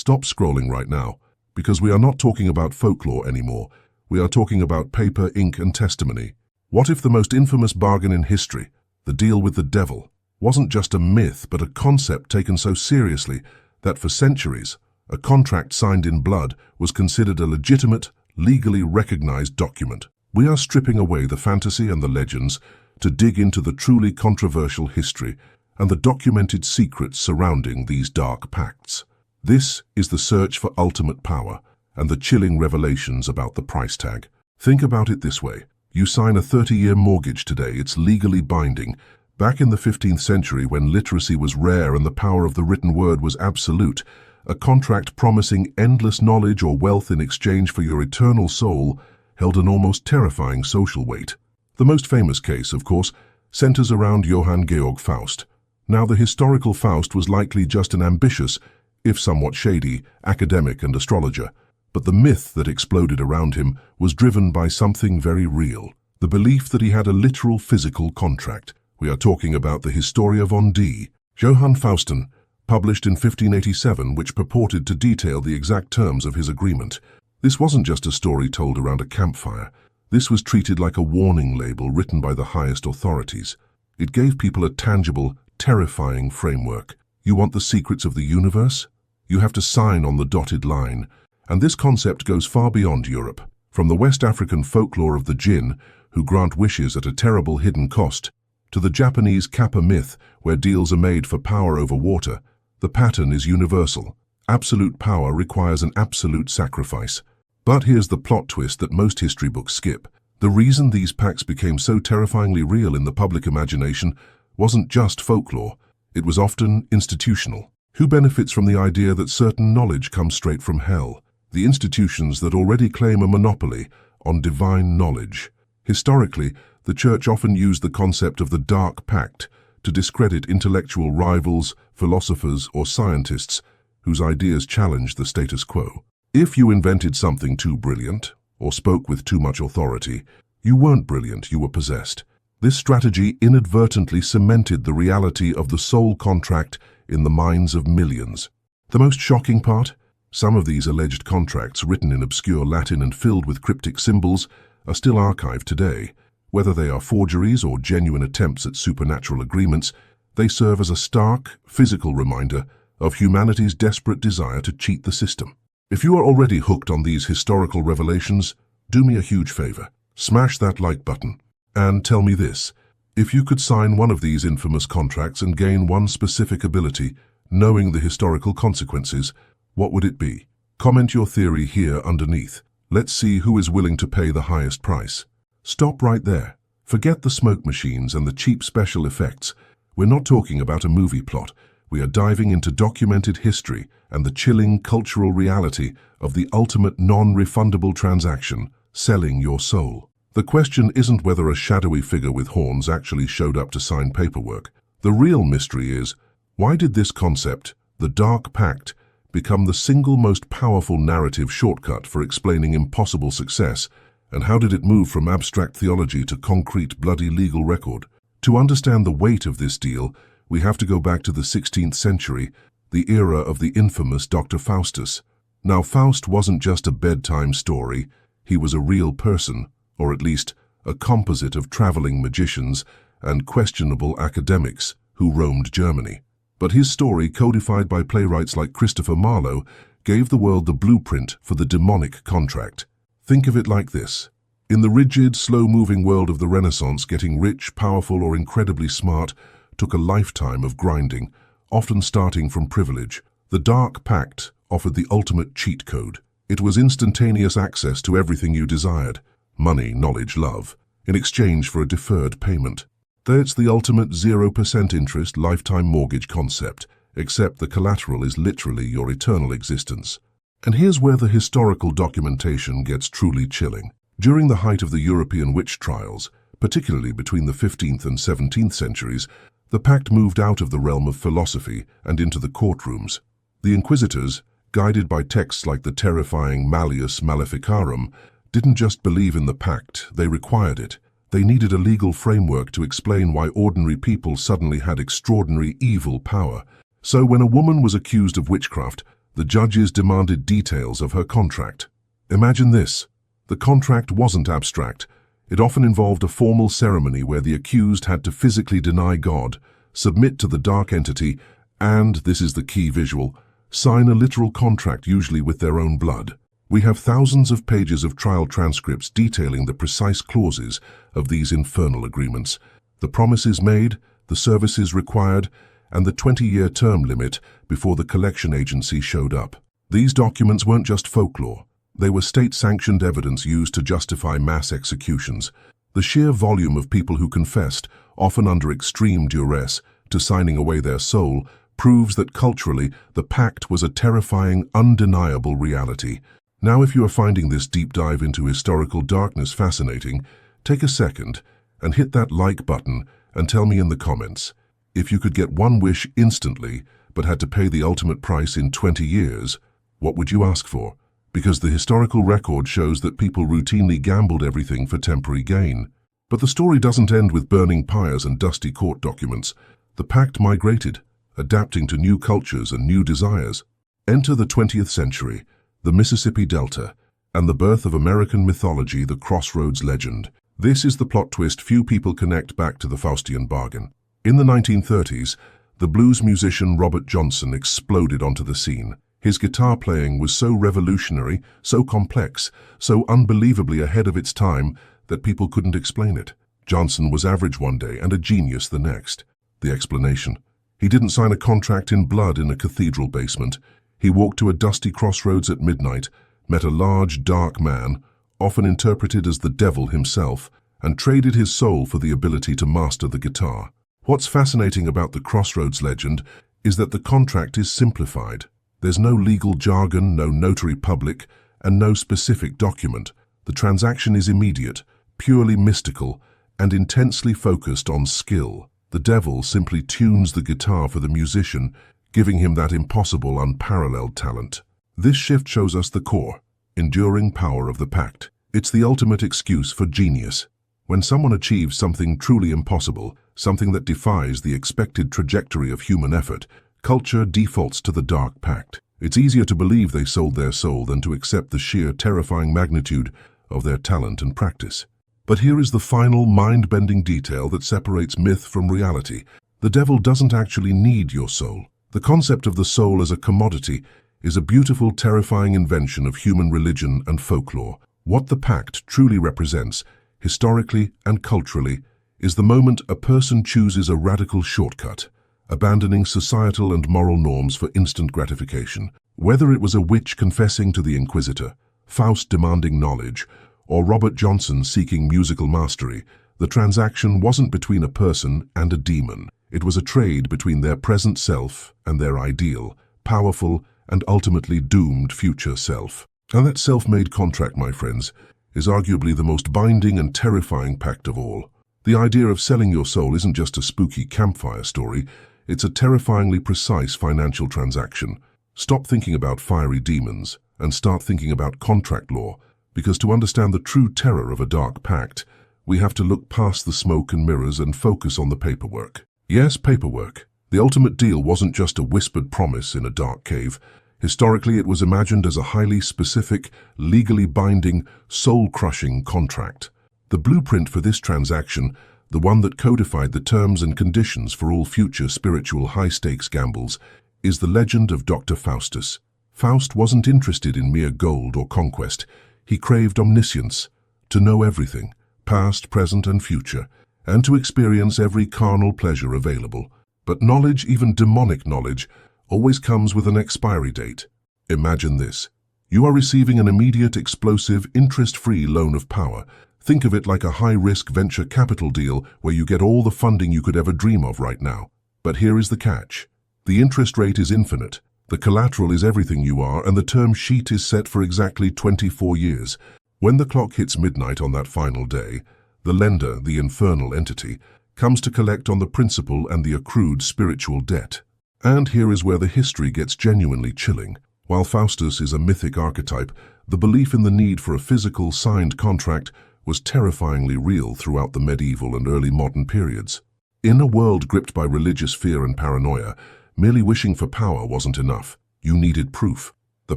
Stop scrolling right now, because we are not talking about folklore anymore. We are talking about paper, ink, and testimony. What if the most infamous bargain in history, the deal with the devil, wasn't just a myth but a concept taken so seriously that for centuries, a contract signed in blood was considered a legitimate, legally recognized document? We are stripping away the fantasy and the legends to dig into the truly controversial history and the documented secrets surrounding these dark pacts. This is the search for ultimate power and the chilling revelations about the price tag. Think about it this way. You sign a 30-year mortgage today, it's legally binding. Back in the 15th century, when literacy was rare and the power of the written word was absolute, a contract promising endless knowledge or wealth in exchange for your eternal soul held an almost terrifying social weight. The most famous case, of course, centers around Johann Georg Faust. Now, the historical Faust was likely just an ambitious, if somewhat shady, academic and astrologer. But the myth that exploded around him was driven by something very real, the belief that he had a literal physical contract. We are talking about the Historia von D. Johann Faustin, published in 1587, which purported to detail the exact terms of his agreement. This wasn't just a story told around a campfire. This was treated like a warning label written by the highest authorities. It gave people a tangible, terrifying framework. You want the secrets of the universe? You have to sign on the dotted line. And this concept goes far beyond Europe. From the West African folklore of the jinn, who grant wishes at a terrible hidden cost, to the Japanese kappa myth, where deals are made for power over water, the pattern is universal. Absolute power requires an absolute sacrifice. But here's the plot twist that most history books skip. The reason these pacts became so terrifyingly real in the public imagination wasn't just folklore. It was often institutional. Who benefits from the idea that certain knowledge comes straight from hell? The institutions that already claim a monopoly on divine knowledge. Historically, the Church often used the concept of the Dark Pact to discredit intellectual rivals, philosophers, or scientists whose ideas challenged the status quo. If you invented something too brilliant, or spoke with too much authority, you weren't brilliant, you were possessed. This strategy inadvertently cemented the reality of the soul contract in the minds of millions. The most shocking part? Some of these alleged contracts, written in obscure Latin and filled with cryptic symbols, are still archived today. Whether they are forgeries or genuine attempts at supernatural agreements, they serve as a stark, physical reminder of humanity's desperate desire to cheat the system. If you are already hooked on these historical revelations, do me a huge favor. Smash that like button. And tell me this. If you could sign one of these infamous contracts and gain one specific ability, knowing the historical consequences, what would it be? Comment your theory here underneath. Let's see who is willing to pay the highest price. Stop right there. Forget the smoke machines and the cheap special effects. We're not talking about a movie plot. We are diving into documented history and the chilling cultural reality of the ultimate non-refundable transaction, selling your soul. The question isn't whether a shadowy figure with horns actually showed up to sign paperwork. The real mystery is, why did this concept, the Dark Pact, become the single most powerful narrative shortcut for explaining impossible success, and how did it move from abstract theology to concrete, bloody legal record? To understand the weight of this deal, we have to go back to the 16th century, the era of the infamous Dr. Faustus. Now, Faust wasn't just a bedtime story, he was a real person, or at least a composite of traveling magicians and questionable academics who roamed Germany. But his story, codified by playwrights like Christopher Marlowe, gave the world the blueprint for the demonic contract. Think of it like this. In the rigid, slow-moving world of the Renaissance, getting rich, powerful, or incredibly smart took a lifetime of grinding, often starting from privilege. The Dark Pact offered the ultimate cheat code. It was instantaneous access to everything you desired, money, knowledge, love, in exchange for a deferred payment. That's the ultimate 0% interest lifetime mortgage concept, except the collateral is literally your eternal existence. And here's where the historical documentation gets truly chilling. During the height of the European witch trials, particularly between the 15th and 17th centuries, the pact moved out of the realm of philosophy and into the courtrooms. The inquisitors, guided by texts like the terrifying Malleus Maleficarum, didn't just believe in the pact, they required it. They needed a legal framework to explain why ordinary people suddenly had extraordinary evil power. So when a woman was accused of witchcraft, The judges demanded details of her contract. Imagine this. The contract wasn't abstract. It often involved a formal ceremony where the accused had to physically deny God, submit to the dark entity, and, this is the key visual, sign a literal contract, usually with their own blood. We have thousands of pages of trial transcripts detailing the precise clauses of these infernal agreements, the promises made, the services required, and the 20-year term limit before the collection agency showed up. These documents weren't just folklore. They were state-sanctioned evidence used to justify mass executions. The sheer volume of people who confessed, often under extreme duress, to signing away their soul, proves that culturally the pact was a terrifying, undeniable reality. Now, if you are finding this deep dive into historical darkness fascinating, take a second and hit that like button and tell me in the comments, if you could get one wish instantly but had to pay the ultimate price in 20 years, what would you ask for? Because the historical record shows that people routinely gambled everything for temporary gain. But the story doesn't end with burning pyres and dusty court documents. The pact migrated, adapting to new cultures and new desires. Enter the 20th century, the Mississippi Delta, and the birth of American mythology, the Crossroads legend. This is the plot twist few people connect back to the Faustian bargain. In the 1930s, the blues musician Robert Johnson exploded onto the scene. His guitar playing was so revolutionary, so complex, so unbelievably ahead of its time that people couldn't explain it. Johnson was average one day and a genius the next. The explanation: he didn't sign a contract in blood in a cathedral basement. He walked to a dusty crossroads at midnight, met a large, dark man, often interpreted as the devil himself, and traded his soul for the ability to master the guitar. What's fascinating about the Crossroads legend is that the contract is simplified. There's no legal jargon, no notary public, and no specific document. The transaction is immediate, purely mystical, and intensely focused on skill. The devil simply tunes the guitar for the musician, giving him that impossible, unparalleled talent. This shift shows us the core, enduring power of the pact. It's the ultimate excuse for genius. When someone achieves something truly impossible, something that defies the expected trajectory of human effort, culture defaults to the dark pact. It's easier to believe they sold their soul than to accept the sheer terrifying magnitude of their talent and practice. But here is the final mind-bending detail that separates myth from reality. The devil doesn't actually need your soul. The concept of the soul as a commodity is a beautiful, terrifying invention of human religion and folklore. What the pact truly represents, historically and culturally, is the moment a person chooses a radical shortcut, abandoning societal and moral norms for instant gratification. Whether it was a witch confessing to the Inquisitor, Faust demanding knowledge, or Robert Johnson seeking musical mastery, the transaction wasn't between a person and a demon. It was a trade between their present self and their ideal, powerful and ultimately doomed future self. And that self-made contract, my friends, is arguably the most binding and terrifying pact of all. The idea of selling your soul isn't just a spooky campfire story, it's a terrifyingly precise financial transaction. Stop thinking about fiery demons and start thinking about contract law, because to understand the true terror of a dark pact, we have to look past the smoke and mirrors and focus on the paperwork. Yes, paperwork. The ultimate deal wasn't just a whispered promise in a dark cave. Historically, it was imagined as a highly specific, legally binding, soul-crushing contract. The blueprint for this transaction, the one that codified the terms and conditions for all future spiritual high-stakes gambles, is the legend of Dr. Faustus. Faust wasn't interested in mere gold or conquest. He craved omniscience, to know everything, past, present, and future, and to experience every carnal pleasure available. But knowledge, even demonic knowledge, always comes with an expiry date. Imagine this. You are receiving an immediate, explosive, interest-free loan of power. Think of it like a high-risk venture capital deal where you get all the funding you could ever dream of right now. But here is the catch. The interest rate is infinite. The collateral is everything you are, and the term sheet is set for exactly 24 years. When the clock hits midnight on that final day, the lender, the infernal entity, comes to collect on the principal and the accrued spiritual debt. And here is where the history gets genuinely chilling. While Faustus is a mythic archetype, the belief in the need for a physical, signed contract was terrifyingly real throughout the medieval and early modern periods. In a world gripped by religious fear and paranoia, merely wishing for power wasn't enough. You needed proof. The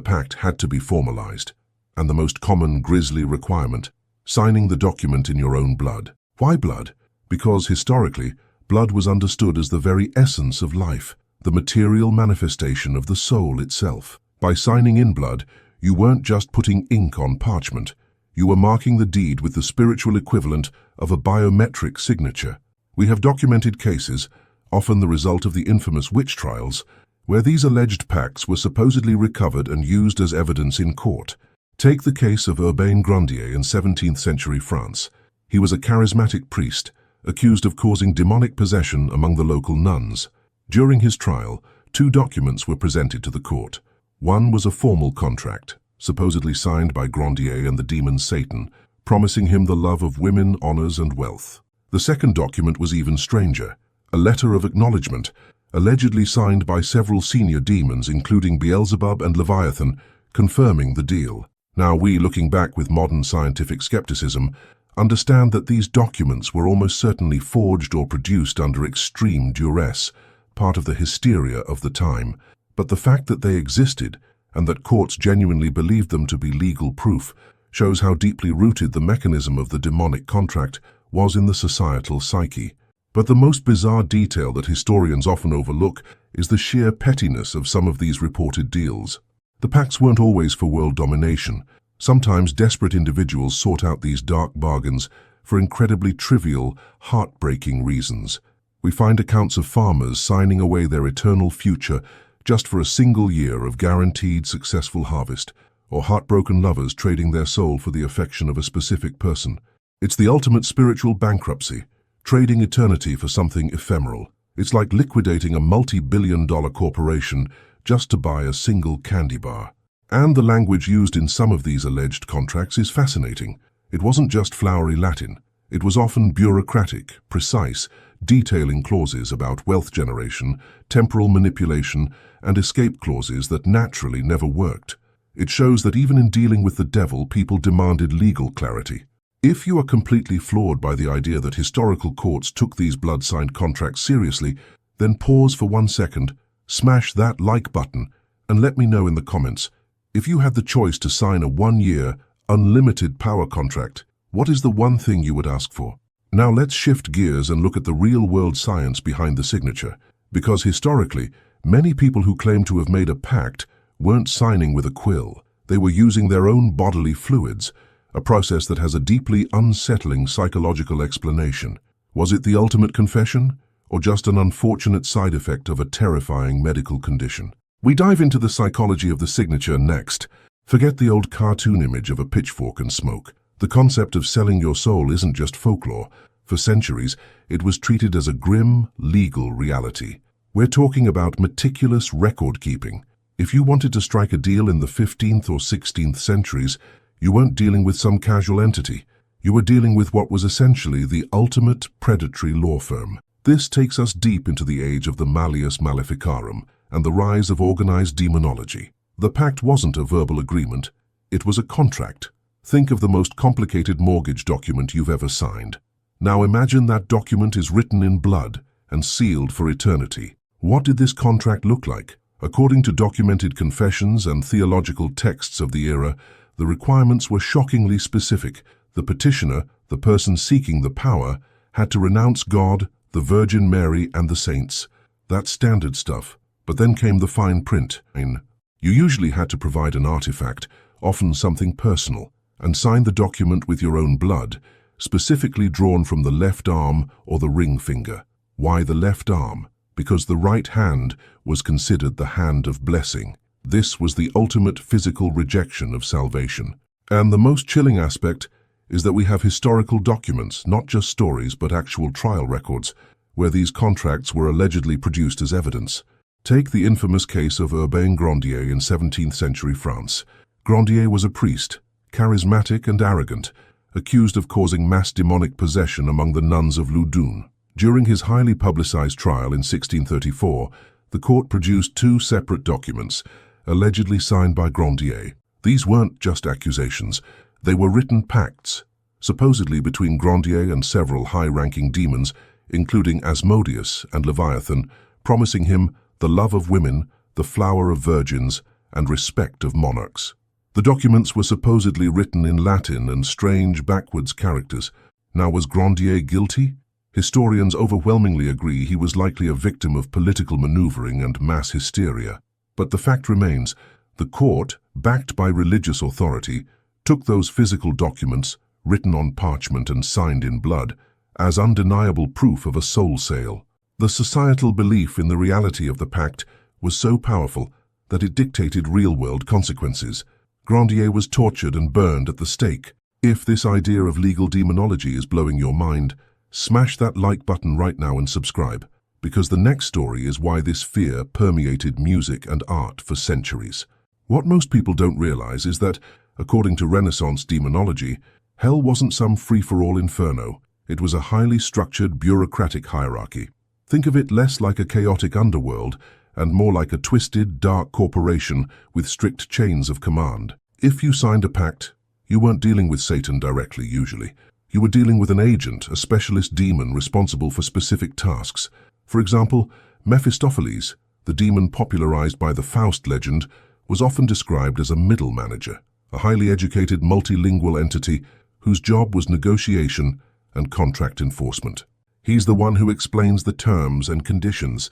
pact had to be formalized. And the most common grisly requirement, signing the document in your own blood. Why blood? Because historically, blood was understood as the very essence of life, the material manifestation of the soul itself. By signing in blood, you weren't just putting ink on parchment. You were marking the deed with the spiritual equivalent of a biometric signature. We have documented cases, often the result of the infamous witch trials, where these alleged pacts were supposedly recovered and used as evidence in court. Take the case of Urbain Grandier in 17th century France. He was a charismatic priest, accused of causing demonic possession among the local nuns. During his trial, 2 documents were presented to the court. One was a formal contract, supposedly signed by Grandier and the demon Satan, promising him the love of women, honors, and wealth. The second document was even stranger, a letter of acknowledgement, allegedly signed by several senior demons, including Beelzebub and Leviathan, confirming the deal. Now we, looking back with modern scientific skepticism, understand that these documents were almost certainly forged or produced under extreme duress, part of the hysteria of the time. But the fact that they existed, and that courts genuinely believed them to be legal proof, shows how deeply rooted the mechanism of the demonic contract was in the societal psyche. But the most bizarre detail that historians often overlook is the sheer pettiness of some of these reported deals. The pacts weren't always for world domination. Sometimes desperate individuals sought out these dark bargains for incredibly trivial, heartbreaking reasons. We find accounts of farmers signing away their eternal future just for a single year of guaranteed successful harvest, or heartbroken lovers trading their soul for the affection of a specific person. It's the ultimate spiritual bankruptcy, trading eternity for something ephemeral. It's like liquidating a multi-billion-dollar corporation just to buy a single candy bar. And the language used in some of these alleged contracts is fascinating. It wasn't just flowery Latin. It was often bureaucratic, precise, detailing clauses about wealth generation, temporal manipulation, and escape clauses that naturally never worked. It shows that even in dealing with the devil, people demanded legal clarity. If you are completely floored by the idea that historical courts took these blood-signed contracts seriously, then pause for 1 second, smash that like button, and let me know in the comments. If you had the choice to sign a 1-year, unlimited power contract, what is the one thing you would ask for? Now let's shift gears and look at the real-world science behind the signature, because historically, many people who claim to have made a pact weren't signing with a quill. They were using their own bodily fluids, a process that has a deeply unsettling psychological explanation. Was it the ultimate confession, or just an unfortunate side effect of a terrifying medical condition? We dive into the psychology of the signature next. Forget the old cartoon image of a pitchfork and smoke. The concept of selling your soul isn't just folklore. For centuries, it was treated as a grim, legal reality. We're talking about meticulous record-keeping. If you wanted to strike a deal in the 15th or 16th centuries, you weren't dealing with some casual entity. You were dealing with what was essentially the ultimate predatory law firm. This takes us deep into the age of the Malleus Maleficarum and the rise of organized demonology. The pact wasn't a verbal agreement, it was a contract. Think of the most complicated mortgage document you've ever signed. Now imagine that document is written in blood and sealed for eternity. What did this contract look like? According to documented confessions and theological texts of the era, the requirements were shockingly specific. The petitioner, the person seeking the power, had to renounce God, the Virgin Mary, and the saints. That's standard stuff. But then came the fine print. You usually had to provide an artifact, often something personal, and sign the document with your own blood, specifically drawn from the left arm or the ring finger. Why the left arm? Because the right hand was considered the hand of blessing. This was the ultimate physical rejection of salvation. And the most chilling aspect is that we have historical documents, not just stories but actual trial records, where these contracts were allegedly produced as evidence. Take the infamous case of Urbain Grandier in 17th century France. Grandier was a priest, charismatic and arrogant, accused of causing mass demonic possession among the nuns of Loudun. During his highly publicized trial in 1634, the court produced 2 separate documents, allegedly signed by Grandier. These weren't just accusations, they were written pacts, supposedly between Grandier and several high-ranking demons, including Asmodeus and Leviathan, promising him the love of women, the flower of virgins, and respect of monarchs. The documents were supposedly written in Latin and strange backwards characters. Now, was Grandier guilty? Historians overwhelmingly agree he was likely a victim of political maneuvering and mass hysteria. But the fact remains, the court, backed by religious authority, took those physical documents, written on parchment and signed in blood, as undeniable proof of a soul sale. The societal belief in the reality of the pact was so powerful that it dictated real-world consequences. Grandier was tortured and burned at the stake. If this idea of legal demonology is blowing your mind, smash that like button right now and subscribe, because the next story is why this fear permeated music and art for centuries. What most people don't realize is that, according to Renaissance demonology, hell wasn't some free-for-all inferno. It was a highly structured bureaucratic hierarchy. Think of it less like a chaotic underworld and more like a twisted, dark corporation with strict chains of command. If you signed a pact, you weren't dealing with Satan directly, usually. You were dealing with an agent, a specialist demon responsible for specific tasks. For example, Mephistopheles, the demon popularized by the Faust legend, was often described as a middle manager, a highly educated multilingual entity whose job was negotiation and contract enforcement. He's the one who explains the terms and conditions.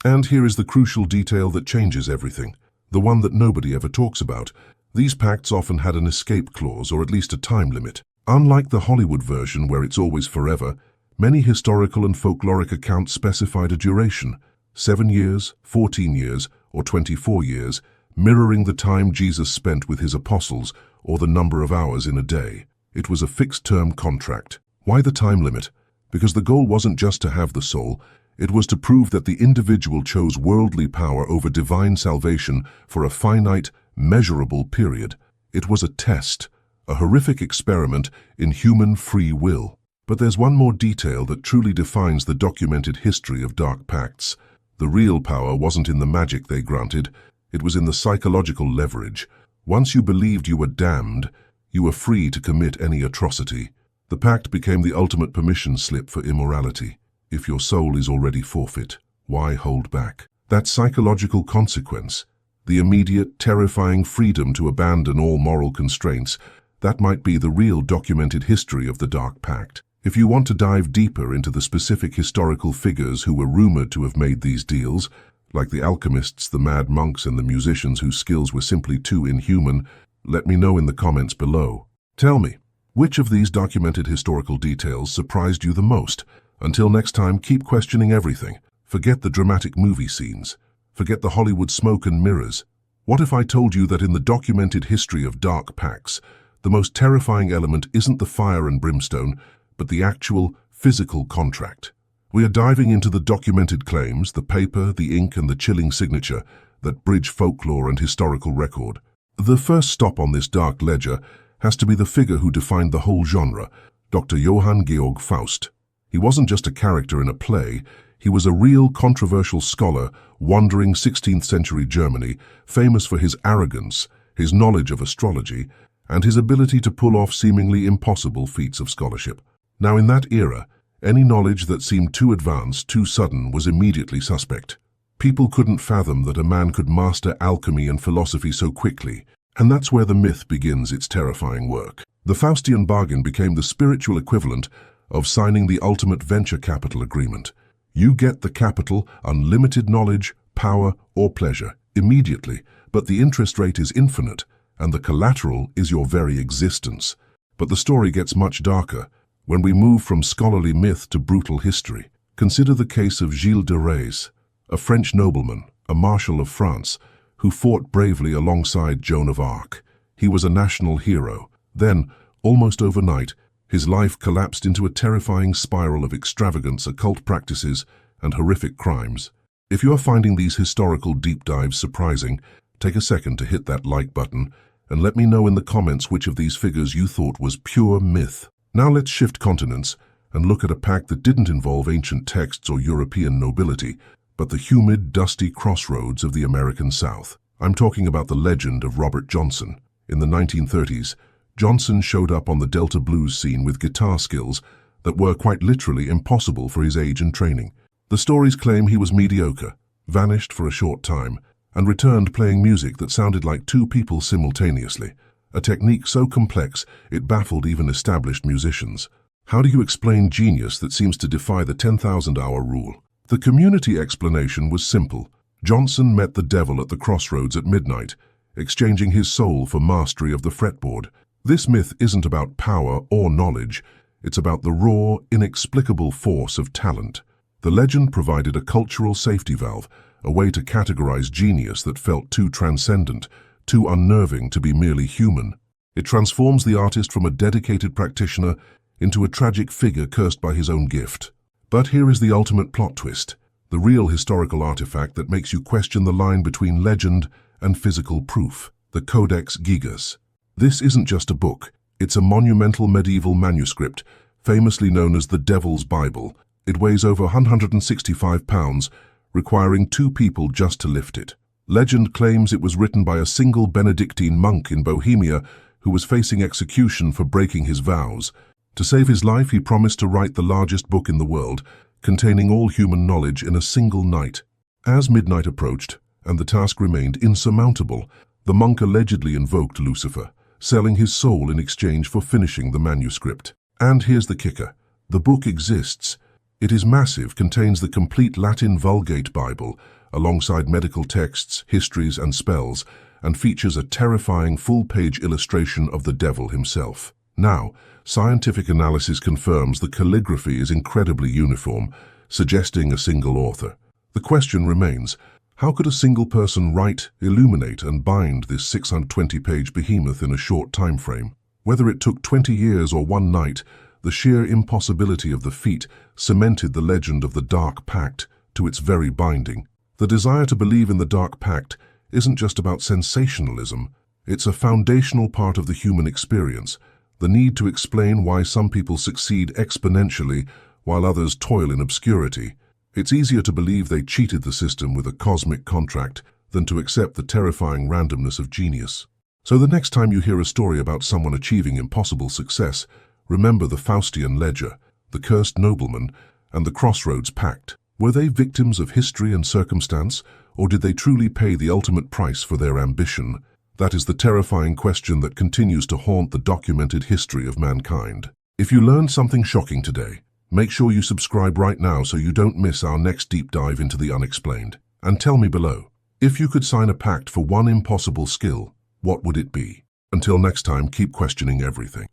And here is the crucial detail that changes everything, the one that nobody ever talks about. These pacts often had an escape clause, or at least a time limit. Unlike the Hollywood version where it's always forever, many historical and folkloric accounts specified a duration, 7 years, 14 years, or 24 years, mirroring the time Jesus spent with his apostles or the number of hours in a day. It was a fixed-term contract. Why the time limit? Because the goal wasn't just to have the soul, it was to prove that the individual chose worldly power over divine salvation for a finite, measurable period. It was a test, a horrific experiment in human free will. But there's one more detail that truly defines the documented history of dark pacts. The real power wasn't in the magic they granted, it was in the psychological leverage. Once you believed you were damned, you were free to commit any atrocity. The pact became the ultimate permission slip for immorality. If your soul is already forfeit, why hold back? That psychological consequence, the immediate, terrifying freedom to abandon all moral constraints, that might be the real documented history of the Dark Pact. If you want to dive deeper into the specific historical figures who were rumored to have made these deals, like the alchemists, the mad monks, and the musicians whose skills were simply too inhuman, let me know in the comments below. Tell me, which of these documented historical details surprised you the most? Until next time, keep questioning everything. Forget the dramatic movie scenes. Forget the Hollywood smoke and mirrors. What if I told you that in the documented history of dark pacts, the most terrifying element isn't the fire and brimstone, but the actual, physical contract? We are diving into the documented claims, the paper, the ink, and the chilling signature that bridge folklore and historical record. The first stop on this dark ledger has to be the figure who defined the whole genre, Dr. Johann Georg Faust. He wasn't just a character in a play, he was a real controversial scholar wandering 16th century Germany, famous for his arrogance, his knowledge of astrology, and his ability to pull off seemingly impossible feats of scholarship. Now, in that era, any knowledge that seemed too advanced, too sudden, was immediately suspect. People couldn't fathom that a man could master alchemy and philosophy so quickly, and that's where the myth begins its terrifying work. The Faustian bargain became the spiritual equivalent of signing the ultimate venture capital agreement. You get the capital, unlimited knowledge, power, or pleasure, immediately, but the interest rate is infinite, and the collateral is your very existence. But the story gets much darker when we move from scholarly myth to brutal history. Consider the case of Gilles de Rais, a French nobleman, a marshal of France, who fought bravely alongside Joan of Arc. He was a national hero. Then, almost overnight, his life collapsed into a terrifying spiral of extravagance, occult practices, and horrific crimes. If you are finding these historical deep dives surprising, take a second to hit that like button and let me know in the comments which of these figures you thought was pure myth. Now let's shift continents and look at a pact that didn't involve ancient texts or European nobility, but the humid, dusty crossroads of the American South. I'm talking about the legend of Robert Johnson. In the 1930s, Johnson showed up on the Delta blues scene with guitar skills that were quite literally impossible for his age and training. The stories claim he was mediocre, vanished for a short time, and returned playing music that sounded like two people simultaneously, a technique so complex it baffled even established musicians. How do you explain genius that seems to defy the 10,000-hour rule? The community explanation was simple. Johnson met the devil at the crossroads at midnight, exchanging his soul for mastery of the fretboard. This myth isn't about power or knowledge, it's about the raw, inexplicable force of talent. The legend provided a cultural safety valve, a way to categorize genius that felt too transcendent, too unnerving to be merely human. It transforms the artist from a dedicated practitioner into a tragic figure cursed by his own gift. But here is the ultimate plot twist, the real historical artifact that makes you question the line between legend and physical proof, the Codex Gigas. This isn't just a book, it's a monumental medieval manuscript, famously known as the Devil's Bible. It weighs over 165 pounds, requiring two people just to lift it. Legend claims it was written by a single Benedictine monk in Bohemia who was facing execution for breaking his vows. To save his life, he promised to write the largest book in the world, containing all human knowledge in a single night. As midnight approached, and the task remained insurmountable, the monk allegedly invoked Lucifer, selling his soul in exchange for finishing the manuscript. And here's the kicker. The book exists. It is massive, contains the complete Latin Vulgate Bible, alongside medical texts, histories, and spells, and features a terrifying full-page illustration of the devil himself. Now, scientific analysis confirms the calligraphy is incredibly uniform, suggesting a single author. The question remains, how could a single person write, illuminate, and bind this 620-page behemoth in a short time frame? Whether it took 20 years or one night, the sheer impossibility of the feat cemented the legend of the Dark Pact to its very binding. The desire to believe in the Dark Pact isn't just about sensationalism, it's a foundational part of the human experience, the need to explain why some people succeed exponentially while others toil in obscurity. It's easier to believe they cheated the system with a cosmic contract than to accept the terrifying randomness of genius. So the next time you hear a story about someone achieving impossible success, remember the Faustian ledger, the cursed nobleman, and the Crossroads Pact. Were they victims of history and circumstance, or did they truly pay the ultimate price for their ambition? That is the terrifying question that continues to haunt the documented history of mankind. If you learned something shocking today, make sure you subscribe right now so you don't miss our next deep dive into the unexplained. And tell me below, if you could sign a pact for one impossible skill, what would it be? Until next time, keep questioning everything.